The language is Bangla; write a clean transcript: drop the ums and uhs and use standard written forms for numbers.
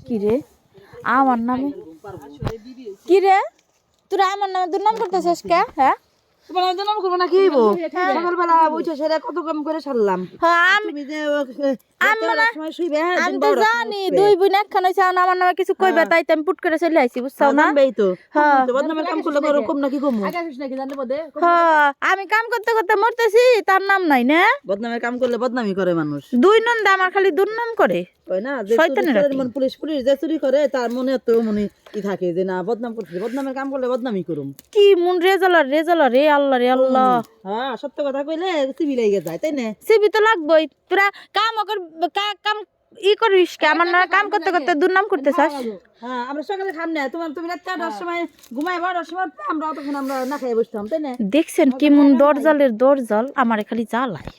কি রে আমার নামে কি রে তোরা আমার নামে দুর্নাম করতেছিস কে? হ্যাঁ তোমার আমি নাম করবো না কি হইব সকালবেলা বুঝছো সেটা কত কম করে সারলাম। তুমি যে সময় শুইবে আমি তো জানি দুই বোন একখান হইছে আমার নামে কিছু কইবে তাই তো আমি পুট করে চলে আইছি বুঝছো না? জানবেই তো বদনামের কাম করলে করো কম নাকি কম আমি কাম করতে করতে মরতেছি তার নাম নাই না। বদনামের কাম করলে বদনামি করে মানুষ। দুই নন্দা আমার খালি দুর্নাম করে কই না যে পুলিশ যে চুরি করে তার মনে তো মনে কি থাকে যে না বদনাম করছে বদনামের কাম করলে বদনামি করুম কি মন রেজালা রে আল্লাহ রে আল্লাহ। হ্যাঁ সত্য কথা কইলে সিবি লাগে যায় তাই না? সিবি তো লাগবেই তোরা কাম কাম ই করিস কে আমার না কাম করতে করতে দুর্নাম করতে চাস? হ্যাঁ আমরা সকালে খাম না তুমি রাত 4টার সময় ঘুমাই 12টার সময় আমরা তখন আমরা না খাই বসতাম তাই না? দেখছেন কি মন দরজালের দরজাল আমারে খালি জ্বালায়।